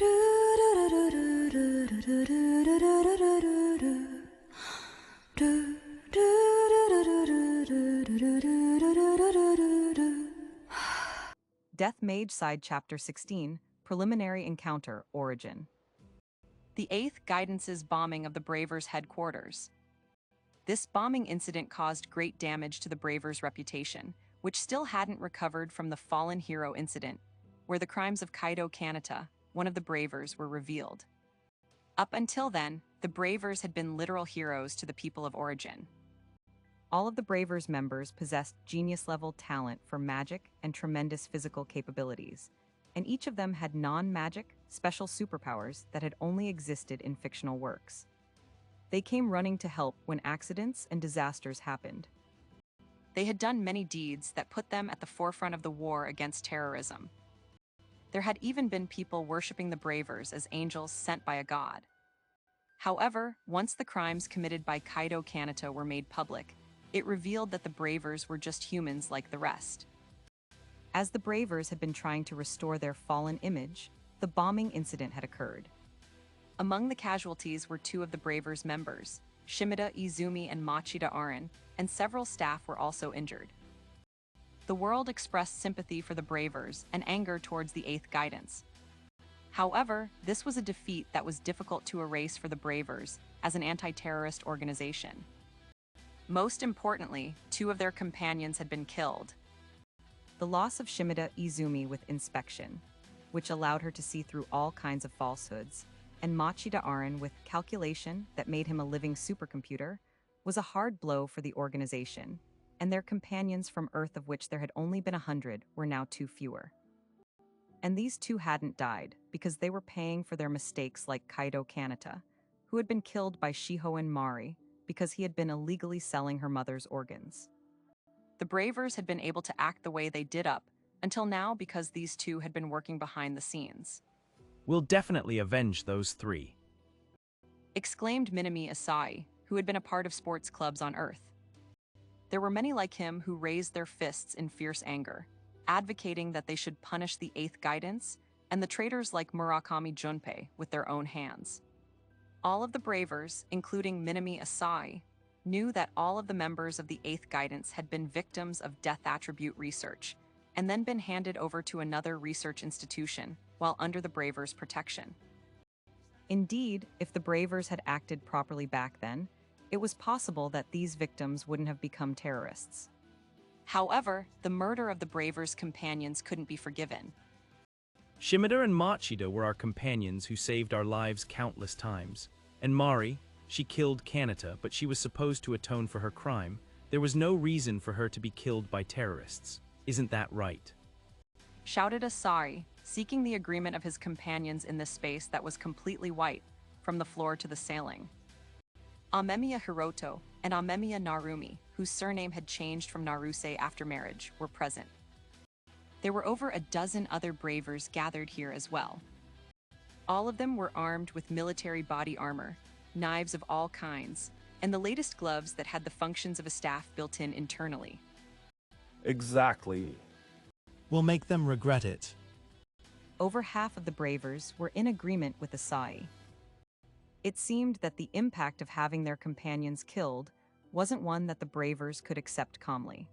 Death Mage Side Chapter 16, Preliminary Encounter, Origin. The 8th Guidance's bombing of the Bravers' headquarters. This bombing incident caused great damage to the Bravers' reputation, which still hadn't recovered from the Fallen Hero incident, where the crimes of Kaido Kanata, one of the Bravers, were revealed. Up until then, the Bravers had been literal heroes to the people of Origin. All of the Bravers members possessed genius-level talent for magic and tremendous physical capabilities, and each of them had non-magic, special superpowers that had only existed in fictional works. They came running to help when accidents and disasters happened. They had done many deeds that put them at the forefront of the war against terrorism. There had even been people worshipping the Bravers as angels sent by a god. However, once the crimes committed by Kaido Kanata were made public, it revealed that the Bravers were just humans like the rest. As the Bravers had been trying to restore their fallen image, the bombing incident had occurred. Among the casualties were 2 of the Bravers' members, Shimada Izumi and Machida Arin, and several staff were also injured. The world expressed sympathy for the Bravers and anger towards the 8th Guidance. However, this was a defeat that was difficult to erase for the Bravers as an anti-terrorist organization. Most importantly, 2 of their companions had been killed. The loss of Shimada Izumi with inspection, which allowed her to see through all kinds of falsehoods, and Machida Arin with calculation that made him a living supercomputer, was a hard blow for the organization, and their companions from Earth, of which there had only been 100, were now 2 fewer. And these 2 hadn't died because they were paying for their mistakes, like Kaido Kanata, who had been killed by Shihoin Mari because he had been illegally selling her mother's organs. The Bravers had been able to act the way they did up until now because these 2 had been working behind the scenes. "We'll definitely avenge those 3. Exclaimed Minami Asai, who had been a part of sports clubs on Earth. There were many like him who raised their fists in fierce anger, advocating that they should punish the 8th Guidance and the traitors like Murakami Junpei with their own hands. All of the Bravers, including Minami Asai, knew that all of the members of the 8th Guidance had been victims of death attribute research and then been handed over to another research institution while under the Bravers' protection. Indeed, if the Bravers had acted properly back then, it was possible that these victims wouldn't have become terrorists. However, the murder of the Bravers' companions couldn't be forgiven. Shimada and Machida were our companions who saved our lives countless times. And Mari, she killed Kanata, but she was supposed to atone for her crime. There was no reason for her to be killed by terrorists. Isn't that right?" Shouted Asari, seeking the agreement of his companions in this space that was completely white, from the floor to the ceiling. Amemiya Hiroto and Amemiya Narumi, whose surname had changed from Naruse after marriage, were present. There were over a dozen other Bravers gathered here as well. All of them were armed with military body armor, knives of all kinds, and the latest gloves that had the functions of a staff built in internally. Exactly. We'll make them regret it. Over half of the Bravers were in agreement with Asai. It seemed that the impact of having their companions killed wasn't one that the Bravers could accept calmly.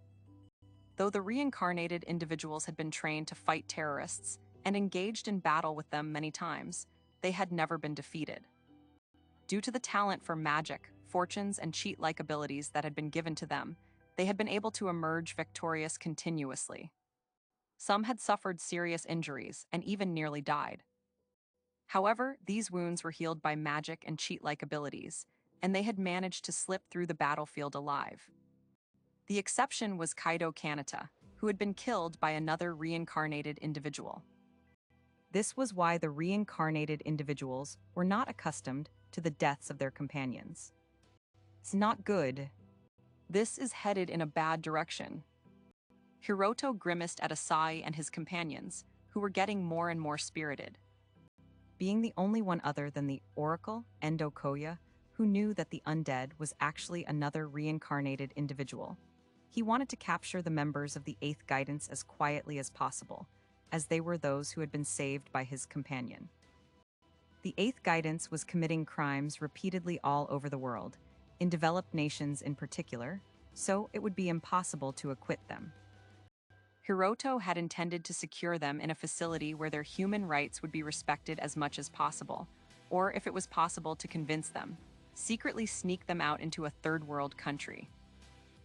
Though the reincarnated individuals had been trained to fight terrorists and engaged in battle with them many times, they had never been defeated. Due to the talent for magic, fortunes, and cheat-like abilities that had been given to them, they had been able to emerge victorious continuously. Some had suffered serious injuries and even nearly died. However, these wounds were healed by magic and cheat-like abilities, and they had managed to slip through the battlefield alive. The exception was Kaido Kanata, who had been killed by another reincarnated individual. This was why the reincarnated individuals were not accustomed to the deaths of their companions. It's not good. This is headed in a bad direction. Hiroto grimaced at Asai and his companions, who were getting more and more spirited. Being the only one other than the Oracle, Endo Koya, who knew that the undead was actually another reincarnated individual, he wanted to capture the members of the 8th Guidance as quietly as possible, as they were those who had been saved by his companion. The Eighth Guidance was committing crimes repeatedly all over the world, in developed nations in particular, so it would be impossible to acquit them. Hiroto had intended to secure them in a facility where their human rights would be respected as much as possible, or if it was possible to convince them, secretly sneak them out into a third-world country.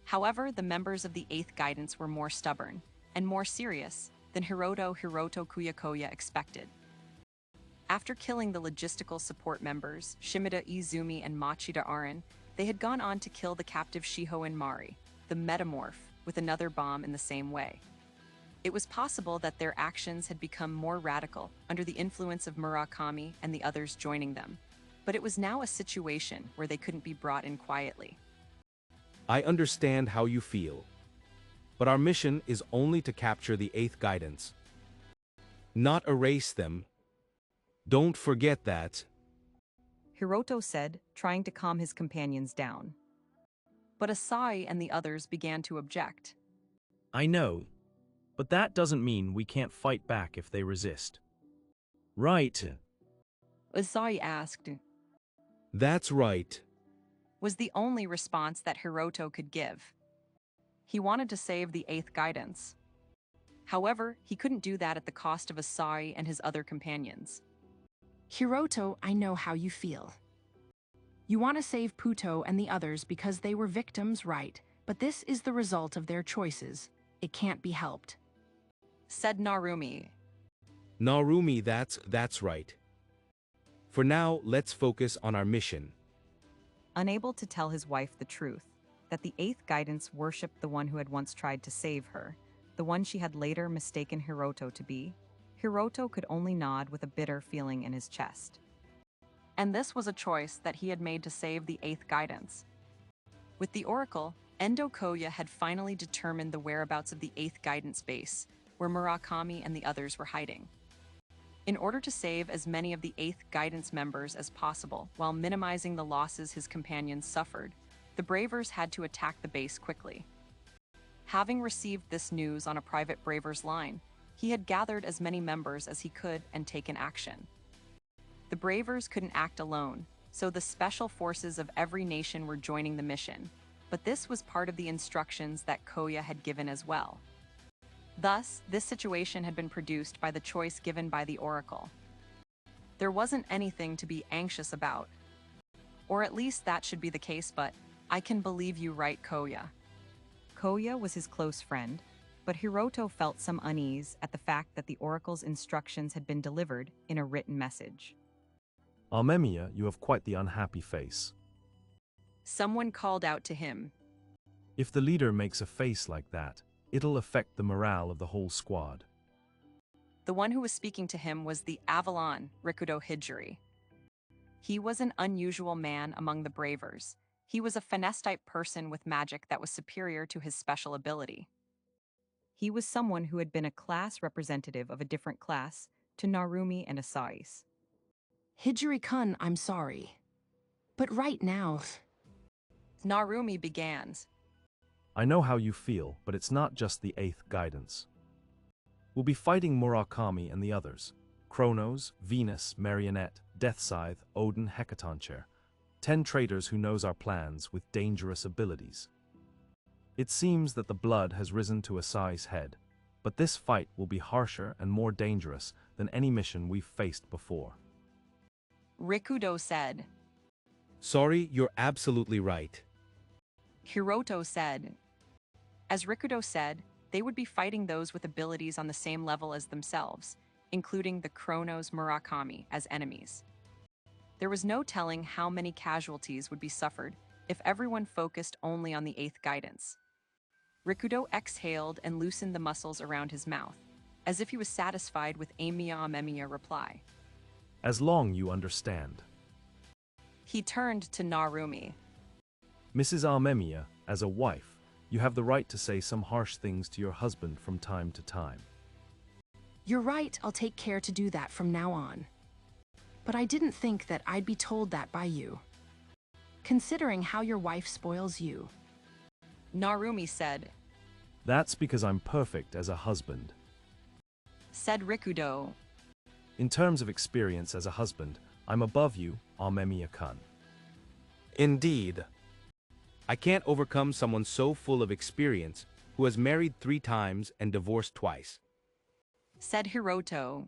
However, the members of the Eighth Guidance were more stubborn and more serious than Hiroto Kuyakoya expected. After killing the logistical support members, Shimada Izumi and Machida Arin, they had gone on to kill the captive Shihoin Mari, the metamorph, with another bomb in the same way. It was possible that their actions had become more radical under the influence of Murakami and the others joining them, but it was now a situation where they couldn't be brought in quietly. I understand how you feel, but our mission is only to capture the Eighth Guidance, not erase them. Don't forget that. Hiroto said, trying to calm his companions down. But Asai and the others began to object. I know, but that doesn't mean we can't fight back if they resist. Right. Asai asked. That's right. Was the only response that Hiroto could give. He wanted to save the Eighth Guidance. However, he couldn't do that at the cost of Asai and his other companions. Hiroto, I know how you feel. You want to save Puto and the others because they were victims, right? But this is the result of their choices. It can't be helped. Said Narumi. Narumi, that's right. For now, let's focus on our mission. Unable to tell his wife the truth, that the Eighth Guidance worshipped the one who had once tried to save her, the one she had later mistaken Hiroto to be, Hiroto could only nod with a bitter feeling in his chest. And this was a choice that he had made to save the Eighth Guidance. With the Oracle, Endo Koya had finally determined the whereabouts of the Eighth Guidance base, where Murakami and the others were hiding. In order to save as many of the Eighth Guidance members as possible while minimizing the losses his companions suffered, the Bravers had to attack the base quickly. Having received this news on a private Bravers line, he had gathered as many members as he could and taken action. The Bravers couldn't act alone, so the special forces of every nation were joining the mission, but this was part of the instructions that Koya had given as well. Thus, this situation had been produced by the choice given by the Oracle. There wasn't anything to be anxious about. Or at least that should be the case, but I can believe you right, Koya. Koya was his close friend, but Hiroto felt some unease at the fact that the Oracle's instructions had been delivered in a written message. Amemiya, you have quite the unhappy face. Someone called out to him. If the leader makes a face like that, it'll affect the morale of the whole squad. The one who was speaking to him was the Avalon Rikudo Hijiri. He was an unusual man among the Bravers. He was a finesse-type person with magic that was superior to his special ability. He was someone who had been a class representative of a different class to Narumi and Asai's. Hijiri-kun, I'm sorry. But right now... Narumi began. I know how you feel, but it's not just the Eighth Guidance. We'll be fighting Murakami and the others. Kronos, Venus, Marionette, Death Scythe, Odin, Hecatoncheir. 10 traitors who knows our plans with dangerous abilities. It seems that the blood has risen to Asai's head, but this fight will be harsher and more dangerous than any mission we've faced before. Rikudo said. Sorry, you're absolutely right. Hiroto said. As Rikudo said, they would be fighting those with abilities on the same level as themselves, including the Kronos Murakami as enemies. There was no telling how many casualties would be suffered if everyone focused only on the Eighth Guidance. Rikudo exhaled and loosened the muscles around his mouth, as if he was satisfied with Amemiya's reply. As long you understand. He turned to Narumi. Mrs. Amemiya, as a wife, you have the right to say some harsh things to your husband from time to time. You're right, I'll take care to do that from now on. But I didn't think that I'd be told that by you. Considering how your wife spoils you. Narumi said. That's because I'm perfect as a husband. Said Rikudo. In terms of experience as a husband, I'm above you, Amemiya-kun. Indeed. I can't overcome someone so full of experience who has married 3 times and divorced twice. Said Hiroto.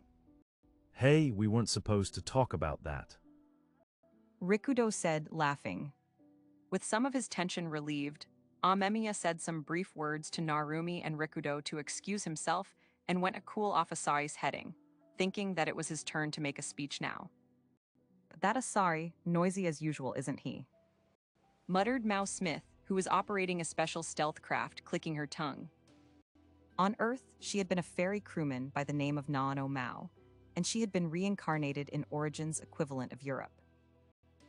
Hey, we weren't supposed to talk about that. Rikudo said, laughing. With some of his tension relieved, Amemiya said some brief words to Narumi and Rikudo to excuse himself and went to cool off Asari's heading, thinking that it was his turn to make a speech now. But that Asari, noisy as usual, isn't he? Muttered Mao Smith, who was operating a special stealth craft, clicking her tongue. On Earth, she had been a ferry crewman by the name of Naano Mao, and she had been reincarnated in Origin's equivalent of Europe.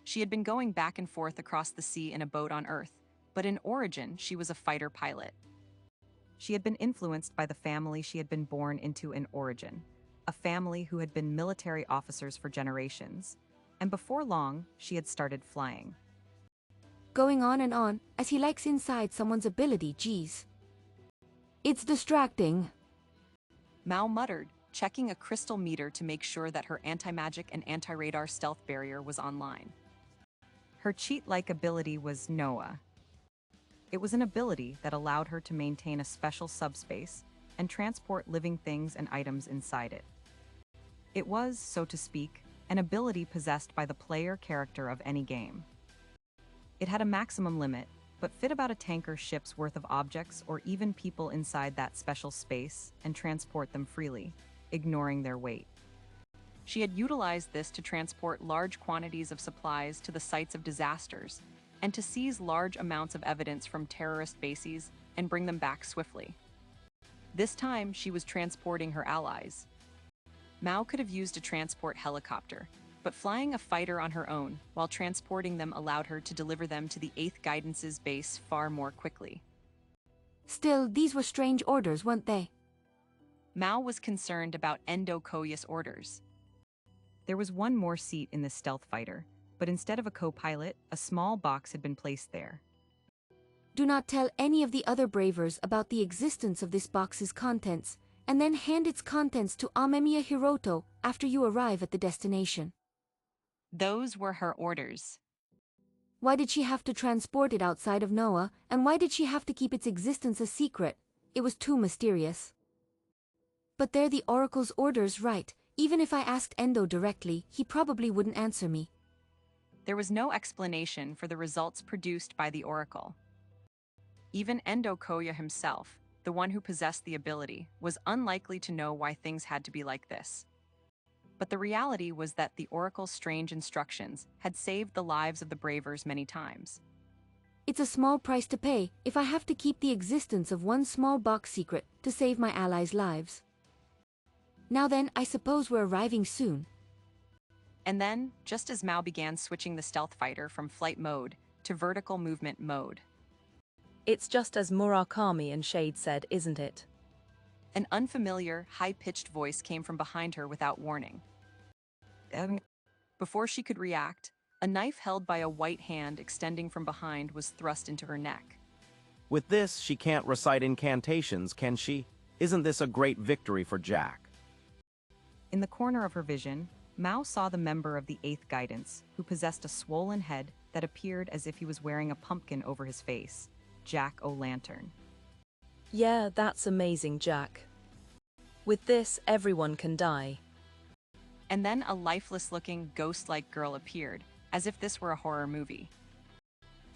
She had been going back and forth across the sea in a boat on Earth, but in Origin, she was a fighter pilot. She had been influenced by the family she had been born into in Origin, a family who had been military officers for generations, and before long, she had started flying. Going on and on, as he likes inside someone's ability, geez. It's distracting. Mao muttered, checking a crystal meter to make sure that her anti-magic and anti-radar stealth barrier was online. Her cheat-like ability was Noah. It was an ability that allowed her to maintain a special subspace and transport living things and items inside it. It was, so to speak, an ability possessed by the player character of any game. It had a maximum limit, but fit about a tanker ship's worth of objects or even people inside that special space and transport them freely, ignoring their weight. She had utilized this to transport large quantities of supplies to the sites of disasters and to seize large amounts of evidence from terrorist bases and bring them back swiftly. This time, she was transporting her allies. Mao could have used a transport helicopter, but flying a fighter on her own while transporting them allowed her to deliver them to the 8th Guidance's base far more quickly. Still, these were strange orders, weren't they? Mao was concerned about Endo Koya's orders. There was one more seat in the stealth fighter, but instead of a co-pilot, a small box had been placed there. Do not tell any of the other bravers about the existence of this box's contents, and then hand its contents to Amemiya Hiroto after you arrive at the destination. Those were her orders. Why did she have to transport it outside of Noah, and why did she have to keep its existence a secret? It was too mysterious. But they're the Oracle's orders, right? Even if I asked Endo directly, he probably wouldn't answer me. There was no explanation for the results produced by the Oracle. Even Endo Koya himself, the one who possessed the ability, was unlikely to know why things had to be like this. But the reality was that the Oracle's strange instructions had saved the lives of the bravers many times. It's a small price to pay if I have to keep the existence of one small box secret to save my allies' lives. Now then, I suppose we're arriving soon. And then, just as Mao began switching the stealth fighter from flight mode to vertical movement mode. It's just as Murakami and Shade said, isn't it? An unfamiliar, high-pitched voice came from behind her without warning. Before she could react, a knife held by a white hand extending from behind was thrust into her neck. With this, she can't recite incantations, can she? Isn't this a great victory for Jack? In the corner of her vision, Mao saw the member of the 8th Guidance, who possessed a swollen head that appeared as if he was wearing a pumpkin over his face, Jack O'Lantern. Yeah, that's amazing, Jack. With this, everyone can die. And then a lifeless-looking, ghost-like girl appeared, as if this were a horror movie.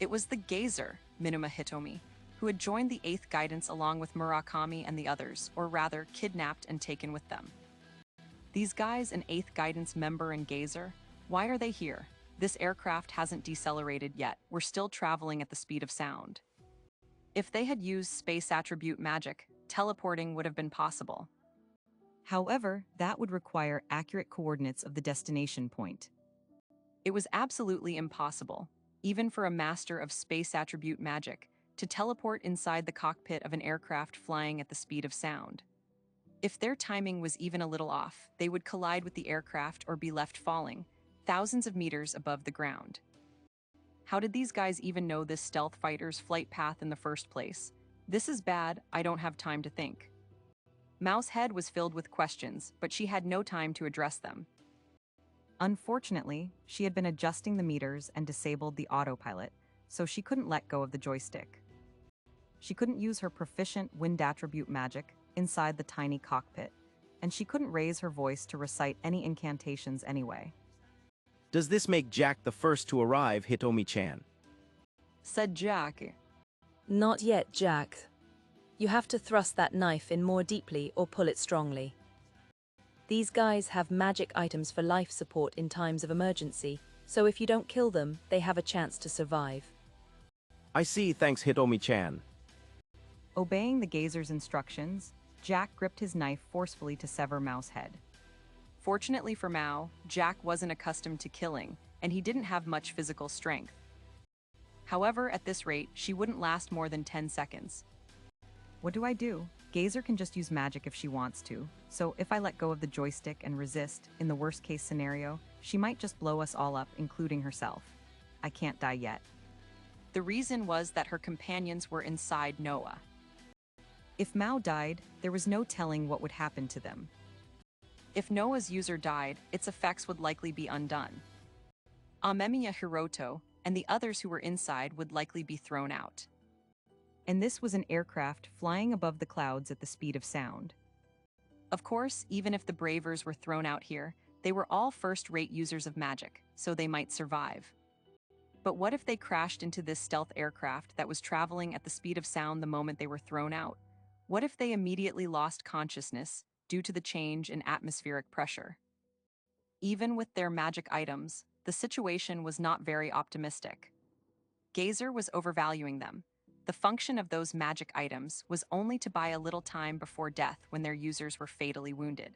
It was the Gazer, Minuma Hitomi, who had joined the 8th Guidance along with Murakami and the others, or rather, kidnapped and taken with them. These guys, an 8th Guidance member and Gazer, why are they here? This aircraft hasn't decelerated yet. We're still traveling at the speed of sound. If they had used space attribute magic, teleporting would have been possible. However, that would require accurate coordinates of the destination point. It was absolutely impossible, even for a master of space attribute magic, to teleport inside the cockpit of an aircraft flying at the speed of sound. If their timing was even a little off, they would collide with the aircraft or be left falling, thousands of meters above the ground. How did these guys even know this stealth fighter's flight path in the first place? This is bad, I don't have time to think. Mao's head was filled with questions, but she had no time to address them. Unfortunately, she had been adjusting the meters and disabled the autopilot, so she couldn't let go of the joystick. She couldn't use her proficient wind attribute magic inside the tiny cockpit, and she couldn't raise her voice to recite any incantations anyway. Does this make Jack the first to arrive, Hitomi-chan? Said Jack. Not yet, Jack. You have to thrust that knife in more deeply or pull it strongly. These guys have magic items for life support in times of emergency, so if you don't kill them, they have a chance to survive. I see, thanks Hitomi-chan. Obeying the gazer's instructions, Jack gripped his knife forcefully to sever Mao's head. Fortunately for Mao, Jack wasn't accustomed to killing, and he didn't have much physical strength. However, at this rate, she wouldn't last more than 10 seconds. What do I do? Gazer can just use magic if she wants to, so if I let go of the joystick and resist, in the worst-case scenario, she might just blow us all up, including herself. I can't die yet. The reason was that her companions were inside Noah. If Mao died, there was no telling what would happen to them. If Noah's user died, its effects would likely be undone. Amemiya Hiroto and the others who were inside would likely be thrown out. And this was an aircraft flying above the clouds at the speed of sound. Of course, even if the Bravers were thrown out here, they were all first-rate users of magic, so they might survive. But what if they crashed into this stealth aircraft that was traveling at the speed of sound the moment they were thrown out? What if they immediately lost consciousness due to the change in atmospheric pressure? Even with their magic items, the situation was not very optimistic. Gazer was overvaluing them. The function of those magic items was only to buy a little time before death when their users were fatally wounded.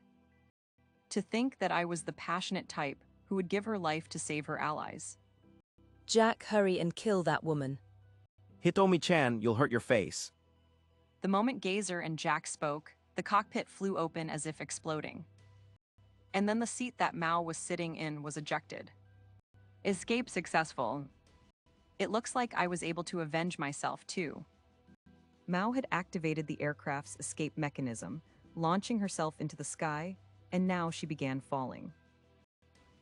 To think that I was the passionate type who would give her life to save her allies. Jack, hurry and kill that woman. Hitomi-chan, you'll hurt your face. The moment Gazer and Jack spoke, the cockpit flew open as if exploding. And then the seat that Mao was sitting in was ejected. Escape successful. It looks like I was able to avenge myself, too. Mao had activated the aircraft's escape mechanism, launching herself into the sky, and now she began falling.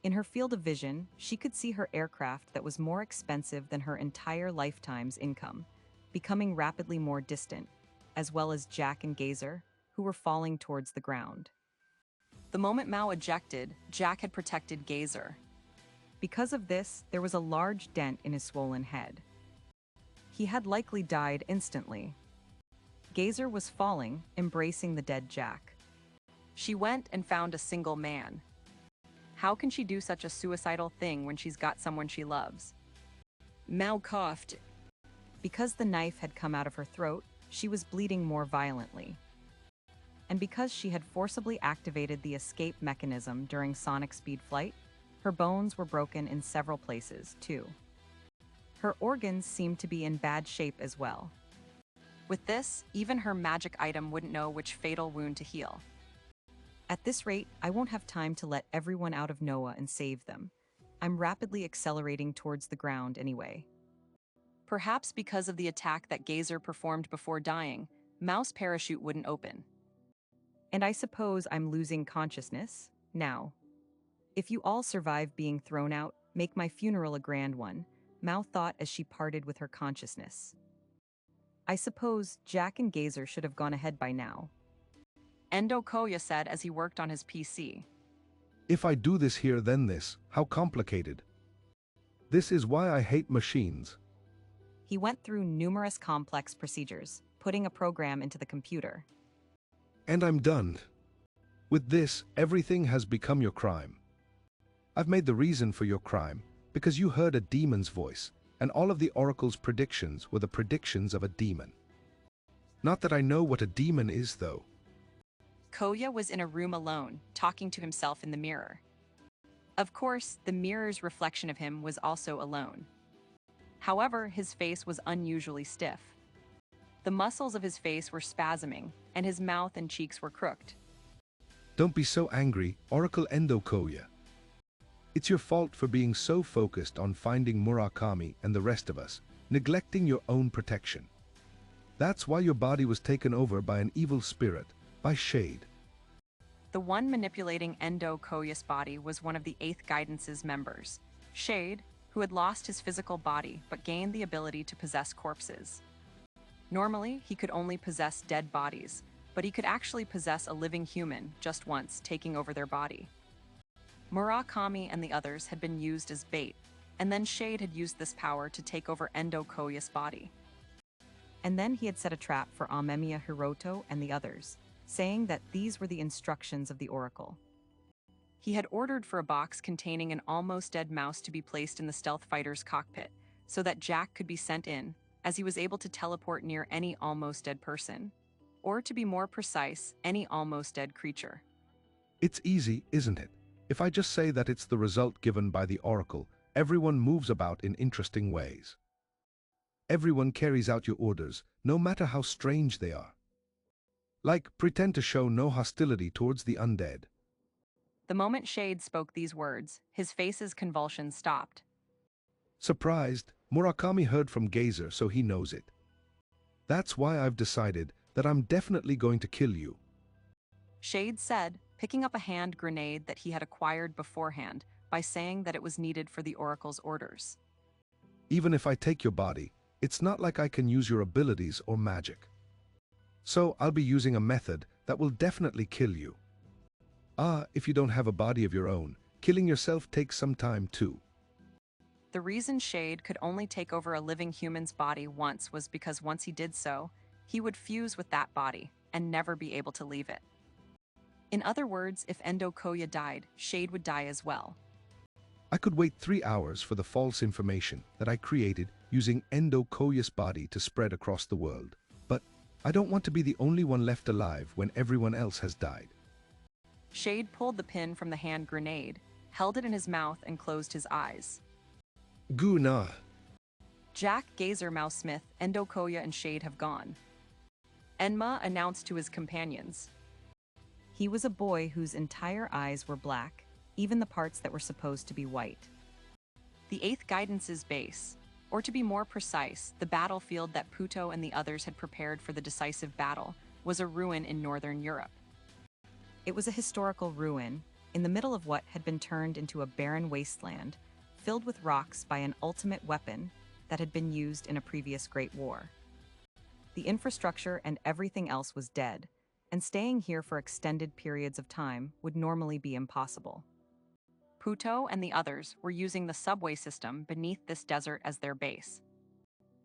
In her field of vision, she could see her aircraft that was more expensive than her entire lifetime's income, becoming rapidly more distant, as well as Jack and Gazer, who were falling towards the ground. The moment Mao ejected, Jack had protected Gazer. Because of this, there was a large dent in his swollen head. He had likely died instantly. Gazer was falling, embracing the dead Jack. She went and found a single man. How can she do such a suicidal thing when she's got someone she loves? Mao coughed. Because the knife had come out of her throat, she was bleeding more violently. And because she had forcibly activated the escape mechanism during sonic speed flight, her bones were broken in several places, too. Her organs seemed to be in bad shape as well. With this, even her magic item wouldn't know which fatal wound to heal. At this rate, I won't have time to let everyone out of Noah and save them. I'm rapidly accelerating towards the ground anyway. Perhaps because of the attack that Gazer performed before dying, Mao's parachute wouldn't open. And I suppose I'm losing consciousness now. If you all survive being thrown out, make my funeral a grand one, Mao thought as she parted with her consciousness. I suppose Jack and Gazer should have gone ahead by now. Endo Koya said as he worked on his PC. If I do this here then this, how complicated. This is why I hate machines. He went through numerous complex procedures, putting a program into the computer. And I'm done. With this, everything has become your crime. I've made the reason for your crime, because you heard a demon's voice, and all of the oracle's predictions were the predictions of a demon. Not that I know what a demon is, though. Koya was in a room alone, talking to himself in the mirror. Of course, the mirror's reflection of him was also alone. However, his face was unusually stiff. The muscles of his face were spasming, and his mouth and cheeks were crooked. Don't be so angry, Oracle Endo Koya. It's your fault for being so focused on finding Murakami and the rest of us, neglecting your own protection. That's why your body was taken over by an evil spirit, by Shade. The one manipulating Endo Koya's body was one of the Eighth Guidance's members, Shade, who had lost his physical body but gained the ability to possess corpses. Normally, he could only possess dead bodies, but he could actually possess a living human just once, taking over their body. Murakami and the others had been used as bait, and then Shade had used this power to take over Endo Koya's body. And then he had set a trap for Amemiya Hiroto and the others, saying that these were the instructions of the oracle. He had ordered for a box containing an almost dead mouse to be placed in the stealth fighter's cockpit, so that Jack could be sent in, as he was able to teleport near any almost dead person. Or to be more precise, any almost dead creature. It's easy, isn't it? If I just say that it's the result given by the oracle, everyone moves about in interesting ways. Everyone carries out your orders, no matter how strange they are. Like, pretend to show no hostility towards the undead. The moment Shade spoke these words, his face's convulsions stopped. Surprised, Murakami heard from Gazer, so he knows it. That's why I've decided that I'm definitely going to kill you. Shade said, picking up a hand grenade that he had acquired beforehand by saying that it was needed for the oracle's orders. Even if I take your body, it's not like I can use your abilities or magic. So I'll be using a method that will definitely kill you. If you don't have a body of your own, killing yourself takes some time too. The reason Shade could only take over a living human's body once was because once he did so, he would fuse with that body and never be able to leave it. In other words, if Endo Koya died, Shade would die as well. I could wait 3 hours for the false information that I created using Endo Koya's body to spread across the world, but I don't want to be the only one left alive when everyone else has died. Shade pulled the pin from the hand grenade, held it in his mouth and closed his eyes. Guna. Jack, Gazer, Mouse Smith, Endo Koya and Shade have gone. Enma announced to his companions. He was a boy whose entire eyes were black, even the parts that were supposed to be white. The Eighth Guidance's base, or to be more precise, the battlefield that Puto and the others had prepared for the decisive battle, was a ruin in northern Europe. It was a historical ruin, in the middle of what had been turned into a barren wasteland, filled with rocks by an ultimate weapon that had been used in a previous Great War. The infrastructure and everything else was dead, and staying here for extended periods of time would normally be impossible. Puto and the others were using the subway system beneath this desert as their base.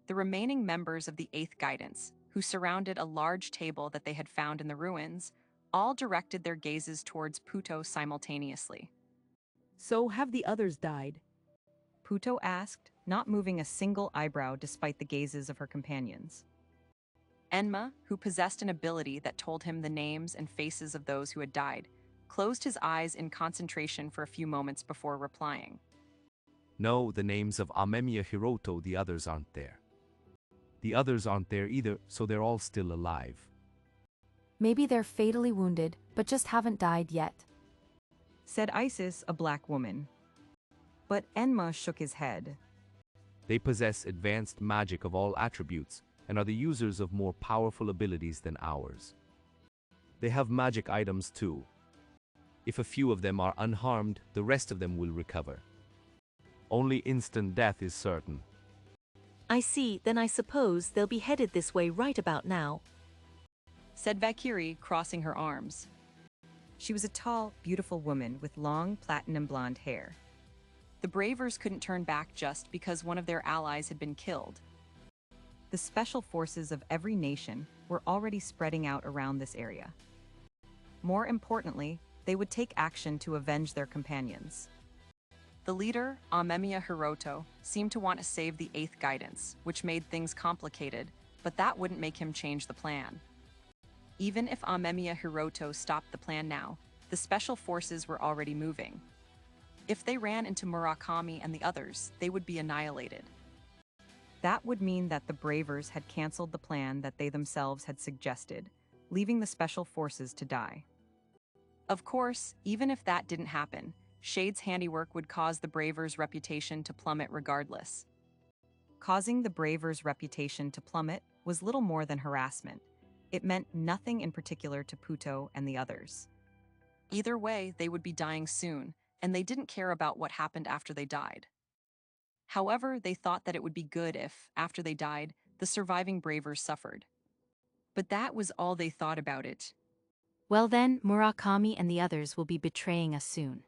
The remaining members of the Eighth Guidance, who surrounded a large table that they had found in the ruins, all directed their gazes towards Puto simultaneously. So have the others died? Puto asked, not moving a single eyebrow despite the gazes of her companions. Enma, who possessed an ability that told him the names and faces of those who had died, closed his eyes in concentration for a few moments before replying. No, the names of Amemiya Hiroto, the others aren't there. The others aren't there either, so they're all still alive. Maybe they're fatally wounded, but just haven't died yet, said Isis, a black woman. But Enma shook his head. They possess advanced magic of all attributes and are the users of more powerful abilities than ours. They have magic items too. If a few of them are unharmed, the rest of them will recover. Only instant death is certain. I see, then I suppose they'll be headed this way right about now, said Valkyrie, crossing her arms. She was a tall, beautiful woman with long, platinum blonde hair. The Bravers couldn't turn back just because one of their allies had been killed. The special forces of every nation were already spreading out around this area. More importantly, they would take action to avenge their companions. The leader, Amemiya Hiroto, seemed to want to save the Eighth Guidance, which made things complicated, but that wouldn't make him change the plan. Even if Amemiya Hiroto stopped the plan now, the special forces were already moving. If they ran into Murakami and the others, they would be annihilated. That would mean that the Bravers had canceled the plan that they themselves had suggested, leaving the special forces to die. Of course, even if that didn't happen, Shade's handiwork would cause the Bravers' reputation to plummet regardless. Causing the Bravers' reputation to plummet was little more than harassment. It meant nothing in particular to Puto and the others. Either way, they would be dying soon, and they didn't care about what happened after they died. However, they thought that it would be good if, after they died, the surviving bravers suffered. But that was all they thought about it. Well then, Murakami and the others will be betraying us soon,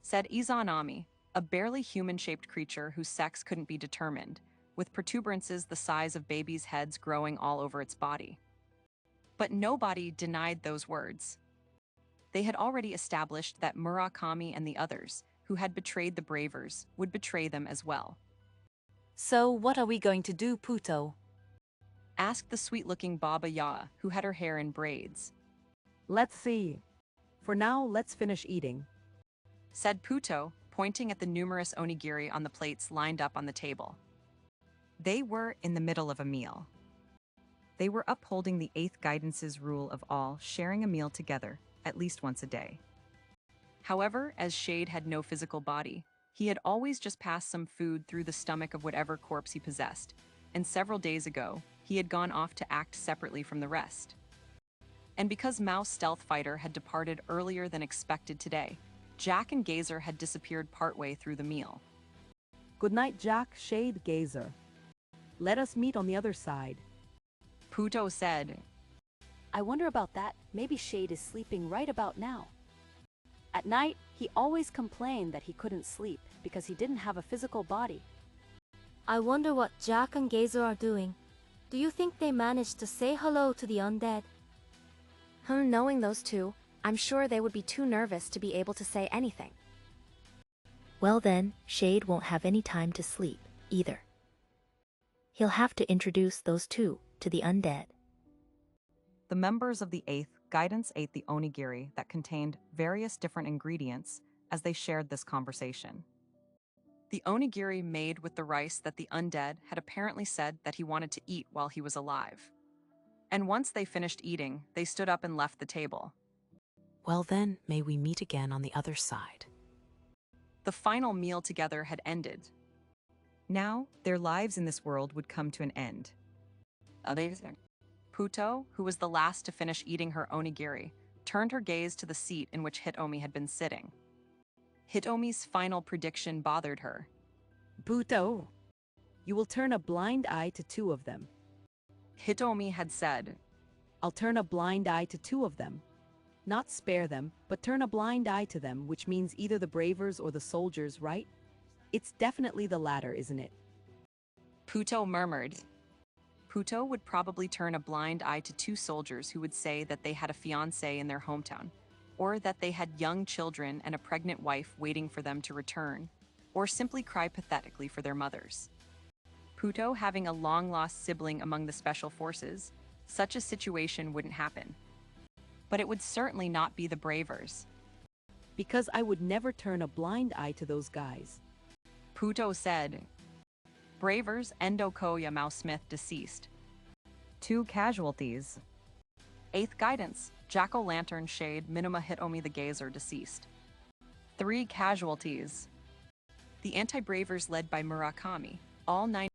said Izanami, a barely human-shaped creature whose sex couldn't be determined, with protuberances the size of babies' heads growing all over its body. But nobody denied those words. They had already established that Murakami and the others, who had betrayed the bravers, would betray them as well. So what are we going to do, Puto? Asked the sweet-looking Baba Yaga, who had her hair in braids. Let's see. For now, let's finish eating, said Puto, pointing at the numerous onigiri on the plates lined up on the table. They were in the middle of a meal. They were upholding the 8th guidance's rule of all sharing a meal together, at least once a day. However, as Shade had no physical body, he had always just passed some food through the stomach of whatever corpse he possessed, and several days ago, he had gone off to act separately from the rest. And because Mouse Stealth Fighter had departed earlier than expected today, Jack and Gazer had disappeared partway through the meal. Good night, Jack, Shade, Gazer. Let us meet on the other side, Puto said. I wonder about that. Maybe Shade is sleeping right about now. At night, he always complained that he couldn't sleep because he didn't have a physical body. I wonder what Jack and Gazer are doing. Do you think they managed to say hello to the undead? Knowing those two, I'm sure they would be too nervous to be able to say anything. Well then, Shade won't have any time to sleep, either. He'll have to introduce those two to the undead. The members of the 8th Guidance ate the onigiri that contained various different ingredients as they shared this conversation. The onigiri made with the rice that the undead had apparently said that he wanted to eat while he was alive. And once they finished eating, they stood up and left the table. Well then, may we meet again on the other side. The final meal together had ended. Now, their lives in this world would come to an end. Puto, who was the last to finish eating her onigiri, turned her gaze to the seat in which Hitomi had been sitting. Hitomi's final prediction bothered her. Puto, you will turn a blind eye to two of them. Hitomi had said, I'll turn a blind eye to two of them. Not spare them, but turn a blind eye to them, which means either the bravers or the soldiers, right? It's definitely the latter, isn't it? Puto murmured. Puto would probably turn a blind eye to two soldiers who would say that they had a fiancé in their hometown, or that they had young children and a pregnant wife waiting for them to return, or simply cry pathetically for their mothers. Puto having a long-lost sibling among the special forces, such a situation wouldn't happen. But it would certainly not be the bravers. Because I would never turn a blind eye to those guys. Puto said. Bravers Endo Koya Mouse Smith deceased. 2 casualties. 8th Guidance, Jack-o'-lantern Shade Minima Hitomi the Gazer deceased. 3 casualties. The anti-bravers led by Murakami, all 9